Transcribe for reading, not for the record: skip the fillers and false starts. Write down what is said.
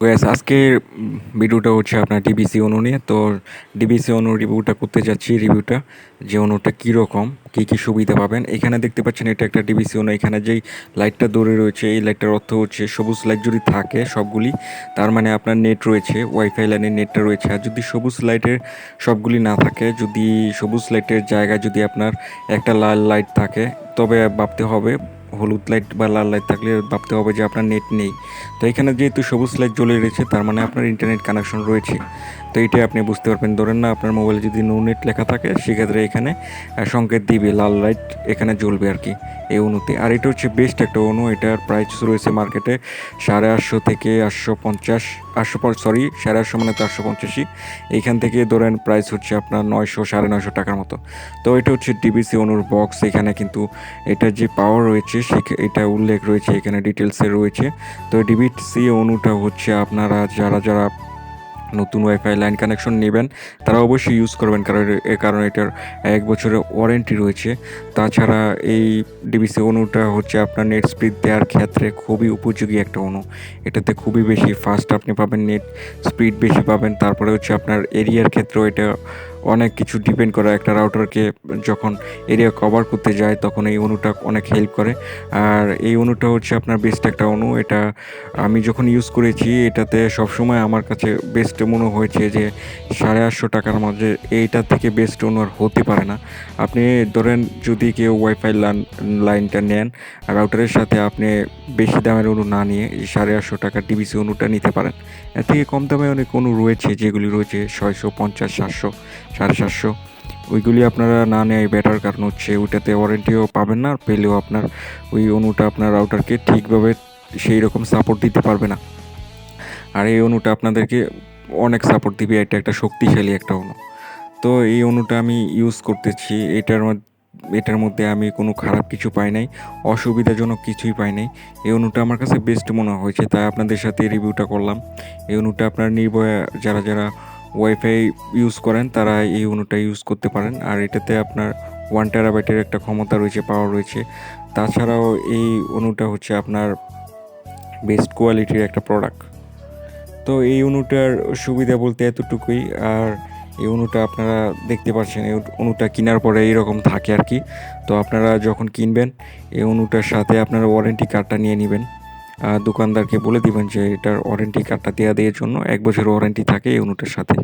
Guys আজকের ভিডিওটা হচ্ছে আপনার ডিবিসি অনু নিয়ে। তো ডিবিসি অনু রিভিউটা করতে যাচ্ছি। রিভিউটা যে অনুটা কীরকম, কী কী সুবিধা পাবেন। এখানে দেখতে পাচ্ছেন এটা একটা ডিবিসি অনু। এখানে যেই লাইটটা দৌড়ে রয়েছে এই লাইটটার অর্থ হচ্ছে সবুজ লাইট যদি থাকে সবগুলি, তার মানে আপনার নেট রয়েছে, ওয়াইফাই লাইনের নেটটা রয়েছে। আর যদি সবুজ লাইটের সবগুলি না থাকে, যদি সবুজ লাইটের জায়গায় যদি আপনার একটা লাল লাইট থাকে, তবে ভাবতে হবে, হলুদ লাইট বা লাল লাইট থাকলে ভাবতে হবে যে আপনার নেট নেই। তো এখানে যেহেতু সবুজ লাইট জ্বলে রয়েছে তার মানে আপনার ইন্টারনেট কানেকশন রয়েছে। তো এইটাই আপনি বুঝতে পারবেন। ধরেন না আপনার মোবাইলে যদি নো নেট লেখা থাকে, সেক্ষেত্রে এখানে সংকেত দিবে, লাল লাইট এখানে জ্বলবে আর কি এই অণুতে। আর এটা হচ্ছে বেস্ট একটা অণু। এটার প্রাইস রয়েছে মার্কেটে 850 থেকে 850, 850 মানে তো 850। এইখান থেকে ধরেন প্রাইস হচ্ছে আপনার 900 950 টাকার মতো। তো এটা হচ্ছে ডিবিসি অণুর বক্স। এখানে কিন্তু এটার যে পাওয়ার রয়েছে এটা উল্লেখ রয়েছে, এখানে ডিটেলসে রয়েছে। তো ডিবিসি অণুটা হচ্ছে আপনারা যারা যারা নতুন ওয়াইফাই লাইন কানেকশন নেবেন তারা অবশ্যই ইউজ করবেন, কারণ এটার 1 বছরের ওয়ারেন্টি রয়েছে। তাছাড়া এই ডিবিসি অণুটা হচ্ছে আপনার নেট স্পিড দেওয়ার ক্ষেত্রে খুবই উপযোগী একটা অণু। এটাতে খুবই বেশি ফাস্ট আপনি পাবেন, নেট স্পিড বেশি পাবেন। তারপরে হচ্ছে আপনার এরিয়ার ক্ষেত্রেও এটা অনেক কিছু ডিপেন্ড করে। একটা রাউটারকে যখন এরিয়া কভার করতে যায় তখন এই অণুটা অনেক হেল্প করে। আর এই অণুটা হচ্ছে আপনার বেস্ট একটা অণু। এটা আমি যখন ইউজ করেছি এটাতে সবসময় আমার কাছে বেস্ট মনে হয়েছে যে 850 টাকার মাঝে এইটার থেকে বেস্ট অণু আর হতে পারে না। আপনি ধরেন যদি কেউ ওয়াইফাই লাইনটা নেন, রাউটারের সাথে আপনি বেশি দামের অণু না নিয়ে এই 850 টাকার ডিবিসি অণুটা নিতে পারেন। এর থেকে কম দামে অনেক অণু রয়েছে, যেগুলি রয়েছে 650, 700, 750। ওইগুলি আপনারা না নেওয়াই বেটার, কারণ হচ্ছে ওইটাতে ওয়ারেন্টিও পাবেন না, আর পেলেও আপনার ওই অণুটা আপনার রাউটারকে ঠিকভাবে সেই রকম সাপোর্ট দিতে পারবে না। আর এই অণুটা আপনাদেরকে অনেক সাপোর্ট দিবে। এটা একটা শক্তিশালী একটা অণু। তো এই অণুটা আমি ইউজ করতেছি। এটার মধ্যে আমি কোনো খারাপ কিছু পাই নাই, অসুবিধাজনক কিছুই পাই নাই। এই অণুটা আমার কাছে বেস্ট মনে হয়েছে, তাই আপনাদের সাথে রিভিউটা করলাম। এই অণুটা আপনার নির্ভয়ে যারা যারা ওয়াইফাই ইউজ করেন তারা এই অণুটা ইউজ করতে পারেন। আর এটাতে আপনার 1 টেরাবাইটের একটা ক্ষমতা রয়েছে, পাওয়ার রয়েছে। তাছাড়াও এই অণুটা হচ্ছে আপনার বেস্ট কোয়ালিটির একটা প্রোডাক্ট। তো এই অণুটার সুবিধা বলতে এতটুকুই। আর এই অণুটা আপনারা দেখতে পাচ্ছেন, এই অণুটা কেনার পরে এইরকম থাকে আর কি। তো আপনারা যখন কিনবেন এই অণুটার সাথে আপনারা ওয়ারেন্টি কার্ডটা নিয়ে নেবেন। দোকানদারকে বলে দিবেন যে এটার ওয়ারেন্টি কার্ডটা দেওয়ার জন্য 1 বছর ওয়ারেন্টি থাকে এই অণুটার সাথে।